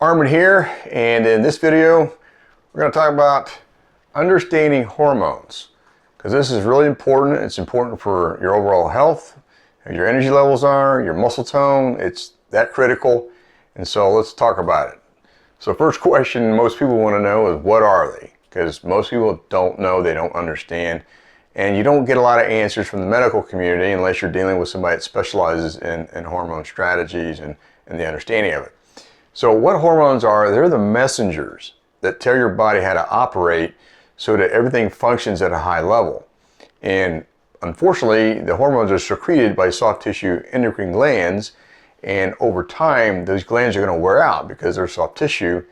Arman here, and in this video we're going to talk about understanding hormones, because this is really important. It's important for your overall health, how your energy levels are, your muscle tone. It's that critical, and so let's talk about it. So first question most people want to know is, what are they? Because most people don't know, they don't understand, and you don't get a lot of answers from the medical community unless you're dealing with somebody that specializes in hormone strategies and the understanding of it. So what hormones are, they're the messengers that tell your body how to operate so that everything functions at a high level. And unfortunately, the hormones are secreted by soft tissue endocrine glands, and over time, those glands are going to wear out because they're soft tissue.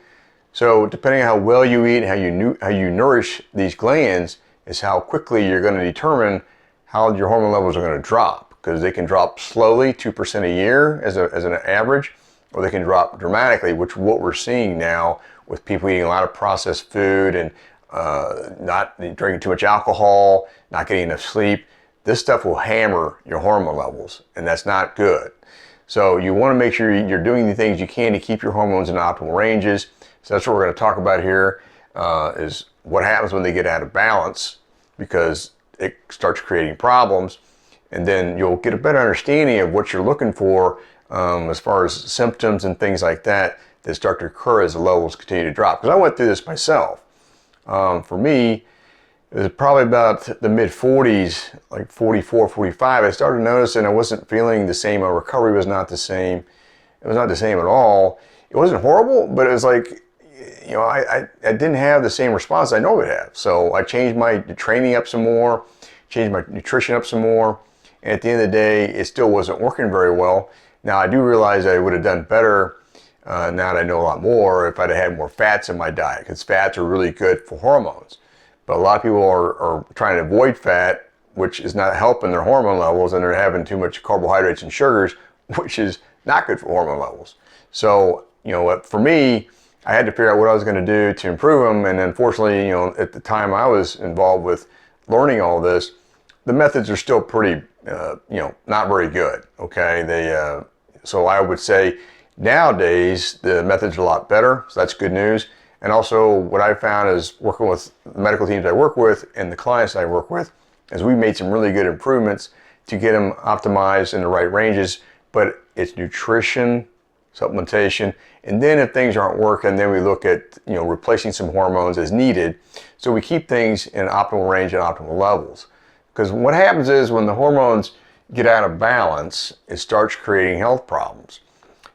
So depending on how well you eat and how you nourish these glands is how quickly you're going to determine how your hormone levels are going to drop, because they can drop slowly, 2% a year as an average, or they can drop dramatically, which is what we're seeing now with people eating a lot of processed food and not drinking too much alcohol, not getting enough sleep. This stuff will hammer your hormone levels, and that's not good. So you want to make sure you're doing the things you can to keep your hormones in optimal ranges. So that's what we're going to talk about here, is what happens when they get out of balance, because it starts creating problems. And then you'll get a better understanding of what you're looking for as far as symptoms and things like that start to occur as the levels continue to drop. Because I went through this myself. For me, it was probably about the mid 40s, like 44, 45, I started noticing I wasn't feeling the same. My recovery was not the same. It was not the same at all. It wasn't horrible, but it was like, you know, I didn't have the same response I normally have. So I changed my training up some more, changed my nutrition up some more, and at the end of the day, it still wasn't working very well. Now, I do realize I would have done better now that I know a lot more if I'd have had more fats in my diet, because fats are really good for hormones. But a lot of people are trying to avoid fat, which is not helping their hormone levels, and they're having too much carbohydrates and sugars, which is not good for hormone levels. So, you know, for me, I had to figure out what I was going to do to improve them. And unfortunately, you know, at the time I was involved with learning all this, the methods are still pretty, you know, not very good. Okay, so I would say nowadays the methods are a lot better. So that's good news. And also, what I found is working with the medical teams I work with and the clients I work with, is we made some really good improvements to get them optimized in the right ranges. But it's nutrition, supplementation, and then if things aren't working, then we look at, you know, replacing some hormones as needed, so we keep things in optimal range and optimal levels. Because what happens is when the hormones get out of balance, it starts creating health problems.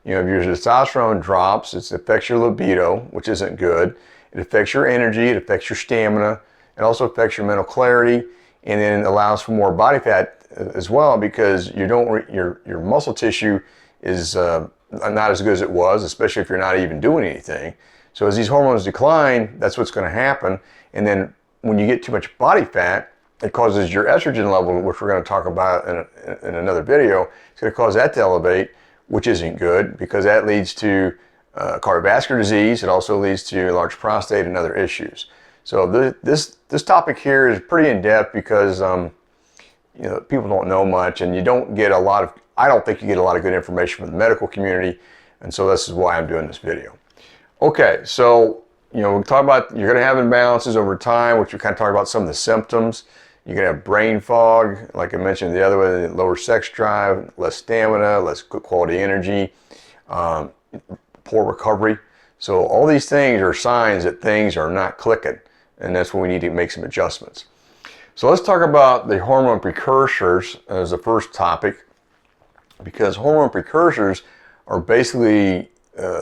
You know, if your testosterone drops, it affects your libido, which isn't good. It affects your energy, it affects your stamina, it also affects your mental clarity, and then it allows for more body fat as well, because your muscle tissue is not as good as it was, especially if you're not even doing anything. So as these hormones decline, that's what's going to happen. And then when you get too much body fat, it causes your estrogen level, which we're going to talk about in another video. It's going to cause that to elevate, which isn't good, because that leads to cardiovascular disease. It also leads to enlarged prostate and other issues. So this topic here is pretty in depth, because you know, people don't know much, and you don't get a lot of, I don't think you get a lot of good information from the medical community, and so this is why I'm doing this video. Okay, so, you know, we'll talk about, you're going to have imbalances over time, which we kind of talk about some of the symptoms. You're going to have brain fog, like I mentioned the other way, lower sex drive, less stamina, less good quality energy, poor recovery. So all these things are signs that things are not clicking, and that's when we need to make some adjustments. So let's talk about the hormone precursors as the first topic, because hormone precursors are basically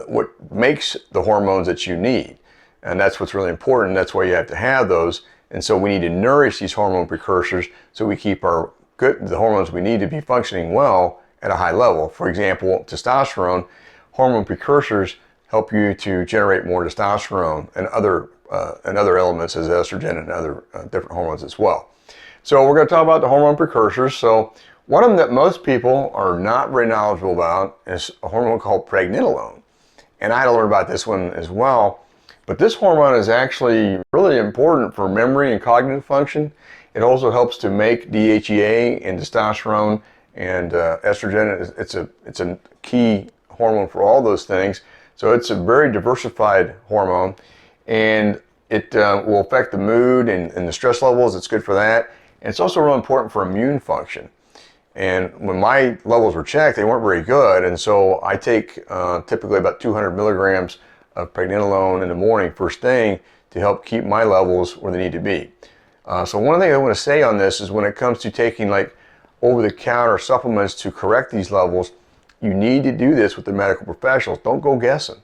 what makes the hormones that you need. And that's what's really important. That's why you have to have those. And so we need to nourish these hormone precursors so we keep the hormones we need to be functioning well at a high level. For example, testosterone, hormone precursors help you to generate more testosterone and other elements as estrogen and other different hormones as well. So we're going to talk about the hormone precursors. So one of them that most people are not very knowledgeable about is a hormone called pregnenolone. And I had to learn about this one as well. But this hormone is actually really important for memory and cognitive function. It also helps to make DHEA and testosterone and estrogen. It's a key hormone for all those things. So it's a very diversified hormone, and it will affect the mood and the stress levels. It's good for that. And it's also really important for immune function. And when my levels were checked, they weren't very good. And so I take typically about 200 milligrams of pregnenolone in the morning first thing to help keep my levels where they need to be. So one thing I want to say on this is when it comes to taking like over-the-counter supplements to correct these levels, you need to do this with the medical professionals. Don't go guessing.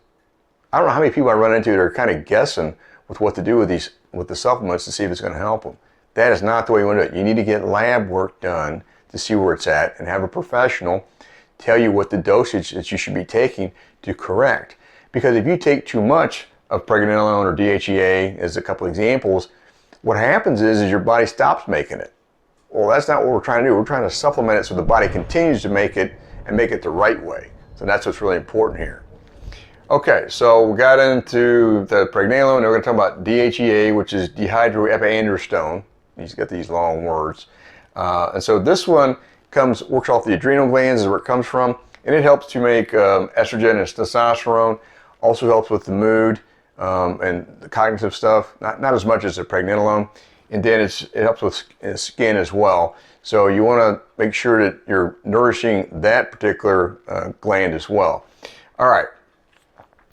I don't know how many people I run into that are kind of guessing with what to do with the supplements to see if it's going to help them. That is not the way you want to do it. You need to get lab work done to see where it's at and have a professional tell you what the dosage that you should be taking to correct. Because if you take too much of pregnenolone or DHEA, as a couple examples, what happens is your body stops making it. Well, that's not what we're trying to do. We're trying to supplement it so the body continues to make it and make it the right way. So that's what's really important here. Okay, so we got into the pregnenolone, and we're going to talk about DHEA, which is dehydroepiandrosterone. He's got these long words. And so this one works off the adrenal glands is where it comes from, and it helps to make estrogen and testosterone. Also helps with the mood and the cognitive stuff, not as much as the pregnenolone. And then it helps with skin as well. So you want to make sure that you're nourishing that particular gland as well. All right.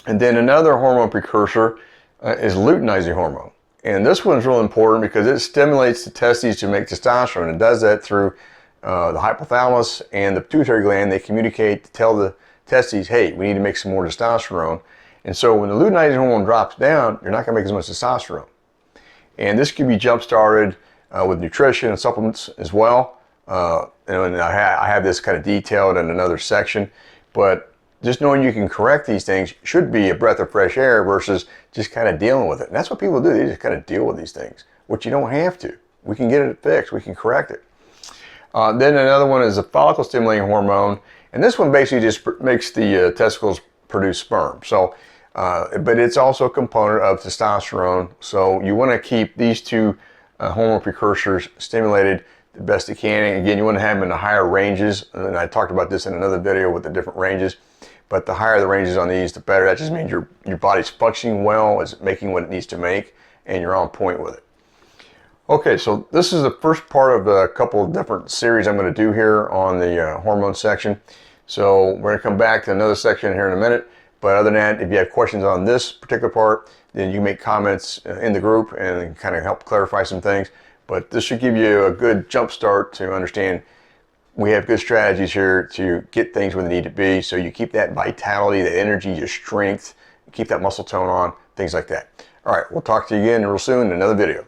And then another hormone precursor is luteinizing hormone. And this one's real important because it stimulates the testes to make testosterone. It does that through the hypothalamus and the pituitary gland. They communicate to tell the testes, hey, we need to make some more testosterone. And so when the luteinizing hormone drops down, you're not going to make as much testosterone. And this can be jump-started with nutrition and supplements as well. And I have this kind of detailed in another section. But just knowing you can correct these things should be a breath of fresh air versus just kind of dealing with it. And that's what people do. They just kind of deal with these things, which you don't have to. We can get it fixed. We can correct it. Then another one is a follicle-stimulating hormone. And this one basically just makes the testicles produce sperm. So, but it's also a component of testosterone. So you want to keep these two hormone precursors stimulated the best you can. And again, you want to have them in the higher ranges. And I talked about this in another video with the different ranges. But the higher the ranges on these, the better. That just means your body's functioning well, is making what it needs to make, and you're on point with it. Okay, so this is the first part of a couple of different series I'm going to do here on the hormone section. So we're going to come back to another section here in a minute. But other than that, if you have questions on this particular part, then you make comments in the group and kind of help clarify some things. But this should give you a good jump start to understand we have good strategies here to get things where they need to be. So you keep that vitality, the energy, your strength, keep that muscle tone on, things like that. All right, we'll talk to you again real soon in another video.